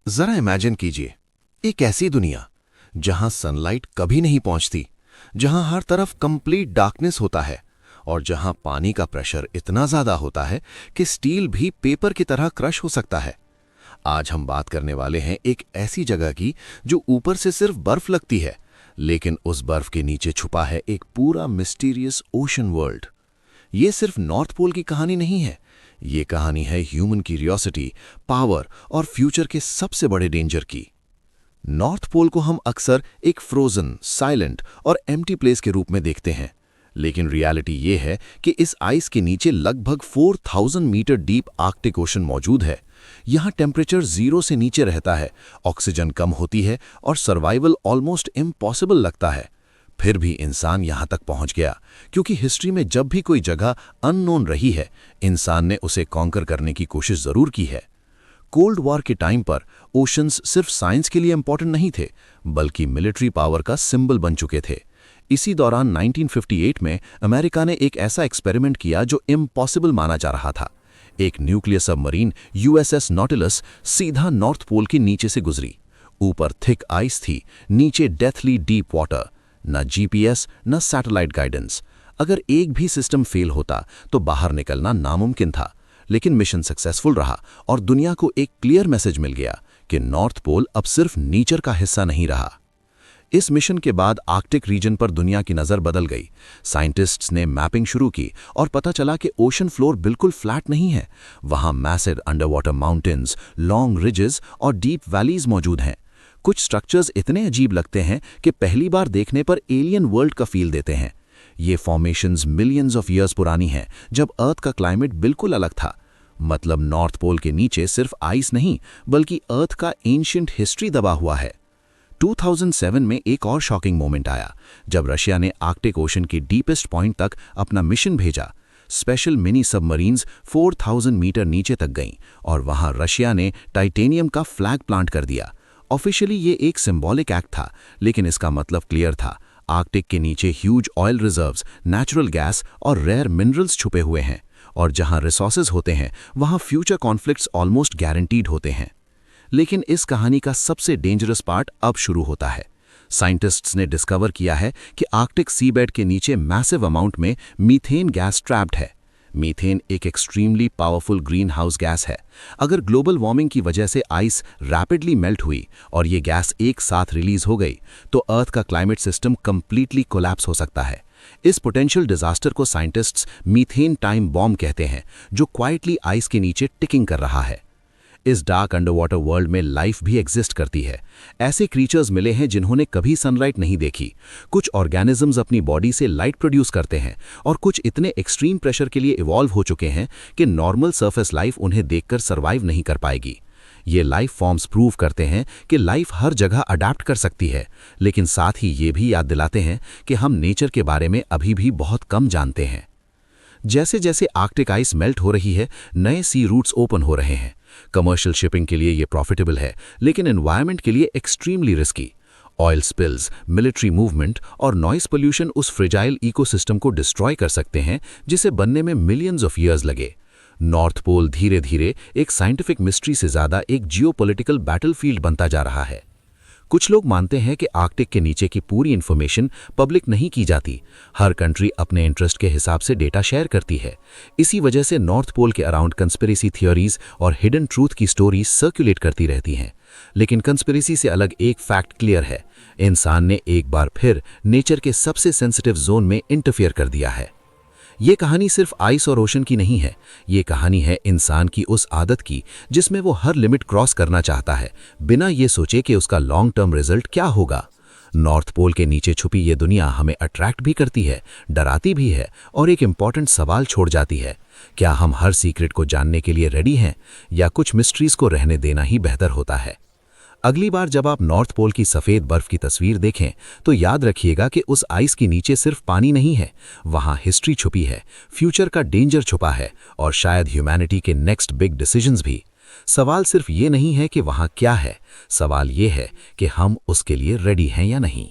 जरा इमेजिन कीजिए, एक ऐसी दुनिया जहां सनलाइट कभी नहीं पहुंचती, जहां हर तरफ कंप्लीट डार्कनेस होता है और जहां पानी का प्रेशर इतना ज्यादा होता है कि स्टील भी पेपर की तरह क्रश हो सकता है। आज हम बात करने वाले हैं एक ऐसी जगह की जो ऊपर से सिर्फ बर्फ लगती है, लेकिन उस बर्फ के नीचे छुपा है एक पूरा मिस्टीरियस ओशन वर्ल्ड। ये सिर्फ नॉर्थ पोल की कहानी नहीं है, ये कहानी है ह्यूमन क्यूरियोसिटी, पावर और फ्यूचर के सबसे बड़े डेंजर की। नॉर्थ पोल को हम अक्सर एक फ्रोजन, साइलेंट और एम्प्टी प्लेस के रूप में देखते हैं, लेकिन रियलिटी ये है कि इस आइस के नीचे लगभग 4000 मीटर डीप आर्कटिक ओशन मौजूद है। यहाँ टेम्परेचर 0 से नीचे रहता है, ऑक्सीजन कम होती है और सर्वाइवल ऑलमोस्ट इम्पॉसिबल लगता है। फिर भी इंसान यहाँ तक पहुँच गया, क्योंकि हिस्ट्री में जब भी कोई जगह अननोन रही है, इंसान ने उसे कॉन्कर करने की कोशिश जरूर की है। कोल्ड वॉर के टाइम पर ओशंस सिर्फ साइंस के लिए इंपॉर्टेंट नहीं थे, बल्कि मिलिट्री पावर का सिंबल बन चुके थे। इसी दौरान 1958 में अमेरिका ने एक ऐसा एक्सपेरिमेंट किया जो इम्पॉसिबल माना जा रहा था। एक न्यूक्लियर सबमरीन यूएसएस नॉटिलस सीधा नॉर्थ पोल के नीचे से गुजरी। ऊपर थिक आइस थी, नीचे डेथली डीप वाटर। न जीपीएस न सैटेलाइट गाइडेंस। अगर एक भी सिस्टम फेल होता तो बाहर निकलना नामुमकिन था, लेकिन मिशन सक्सेसफुल रहा और दुनिया को एक क्लियर मैसेज मिल गया कि नॉर्थ पोल अब सिर्फ नेचर का हिस्सा नहीं रहा। इस मिशन के बाद आर्कटिक रीजन पर दुनिया की नज़र बदल गई। साइंटिस्ट्स ने मैपिंग शुरू की और पता चला कि ओशन फ्लोर बिल्कुल फ्लैट नहीं है। वहाँ massive underwater mountains, long ridges और डीप वैलीज मौजूद हैं। कुछ स्ट्रक्चर्स इतने अजीब लगते हैं कि पहली बार देखने पर एलियन वर्ल्ड का फील देते हैं। ये फॉर्मेशंस मिलियंस ऑफ ईयर्स पुरानी हैं, जब अर्थ का क्लाइमेट बिल्कुल अलग था। मतलब नॉर्थ पोल के नीचे सिर्फ आइस नहीं, बल्कि अर्थ का एंशिएंट हिस्ट्री दबा हुआ है। 2007 में एक और शॉकिंग मोमेंट आया, जब रशिया ने आर्कटिक ओशन के डीपेस्ट पॉइंट तक अपना मिशन भेजा। स्पेशल मिनी सबमरीन्स 4000 मीटर नीचे तक गईं और वहां रशिया ने टाइटेनियम का फ्लैग प्लांट कर दिया। ऑफिशियली ये एक सिंबॉलिक एक्ट था, लेकिन इसका मतलब क्लियर था। आर्कटिक के नीचे huge oil reserves, natural gas और रेयर मिनरल्स छुपे हुए हैं, और जहां रिसोर्सेज होते हैं वहां फ्यूचर कॉन्फ्लिक्ट्स ऑलमोस्ट गारंटीड होते हैं। लेकिन इस कहानी का सबसे डेंजरस पार्ट अब शुरू होता है। साइंटिस्ट्स ने डिस्कवर किया है कि आर्कटिक सीबेड के नीचे मैसिव अमाउंट में मीथेन गैस ट्रैप्ड है। मीथेन एक extremely powerful green house gas है। अगर ग्लोबल वार्मिंग की वजह से आइस रैपिडली मेल्ट हुई और ये गैस एक साथ रिलीज हो गई, तो अर्थ का क्लाइमेट सिस्टम कंप्लीटली कोलैप्स हो सकता है। इस पोटेंशियल डिजास्टर को साइंटिस्ट्स मीथेन टाइम बॉम्ब कहते हैं, जो क्वाइटली आइस के नीचे टिकिंग कर रहा है। इस डार्क अंडरवाटर वर्ल्ड में लाइफ भी एग्जिस्ट करती है। ऐसे क्रीचर्स मिले हैं जिन्होंने कभी सनलाइट नहीं देखी। कुछ ऑर्गेनिजम्स अपनी बॉडी से लाइट प्रोड्यूस करते हैं और कुछ इतने एक्सट्रीम प्रेशर के लिए इवॉल्व हो चुके हैं कि नॉर्मल सरफेस लाइफ उन्हें देखकर सर्वाइव नहीं कर पाएगी। ये लाइफ फॉर्म्स प्रूव करते हैं कि लाइफ हर जगह अडैप्ट कर सकती है, लेकिन साथ ही ये भी याद दिलाते हैं कि हम नेचर के बारे में अभी भी बहुत कम जानते हैं। जैसे जैसे आर्कटिक आइस मेल्ट हो रही है, नए सी रूट्स ओपन हो रहे हैं। कमर्शियल शिपिंग के लिए ये प्रॉफिटेबल है, लेकिन एनवायरनमेंट के लिए extremely risky. Oil spills, military movement और नॉइस पोल्यूशन उस फ्रेजाइल इकोसिस्टम को डिस्ट्रॉय कर सकते हैं, जिसे बनने में मिलियंस ऑफ ईयर्स लगे। नॉर्थ पोल धीरे धीरे एक साइंटिफिक मिस्ट्री से ज़्यादा एक जियोपॉलिटिकल बैटलफील्ड बनता जा रहा है। कुछ लोग मानते हैं कि आर्कटिक के नीचे की पूरी इन्फॉर्मेशन पब्लिक नहीं की जाती। हर कंट्री अपने इंटरेस्ट के हिसाब से डेटा शेयर करती है। इसी वजह से नॉर्थ पोल के अराउंड कंस्पिरेसी थियोरीज और हिडन ट्रूथ की स्टोरीज सर्कुलेट करती रहती हैं। लेकिन कंस्पिरेसी से अलग एक फैक्ट क्लियर है, इंसान ने एक बार फिर नेचर के सबसे सेंसिटिव जोन में इंटरफियर कर दिया है। ये कहानी सिर्फ आइस और ओशन की नहीं है, ये कहानी है इंसान की उस आदत की जिसमें वो हर लिमिट क्रॉस करना चाहता है, बिना ये सोचे कि उसका लॉन्ग टर्म रिजल्ट क्या होगा। नॉर्थ पोल के नीचे छुपी ये दुनिया हमें अट्रैक्ट भी करती है, डराती भी है और एक इम्पॉर्टेंट सवाल छोड़ जाती है। क्या हम हर सीक्रेट को जानने के लिए रेडी हैं, या कुछ मिस्ट्रीज को रहने देना ही बेहतर होता है? अगली बार जब आप नॉर्थ पोल की सफ़ेद बर्फ की तस्वीर देखें, तो याद रखिएगा कि उस आइस के नीचे सिर्फ पानी नहीं है, वहाँ हिस्ट्री छुपी है, फ्यूचर का डेंजर छुपा है और शायद ह्यूमैनिटी के नेक्स्ट बिग डिसीजंस भी। सवाल सिर्फ ये नहीं है कि वहाँ क्या है, सवाल ये है कि हम उसके लिए रेडी हैं या नहीं।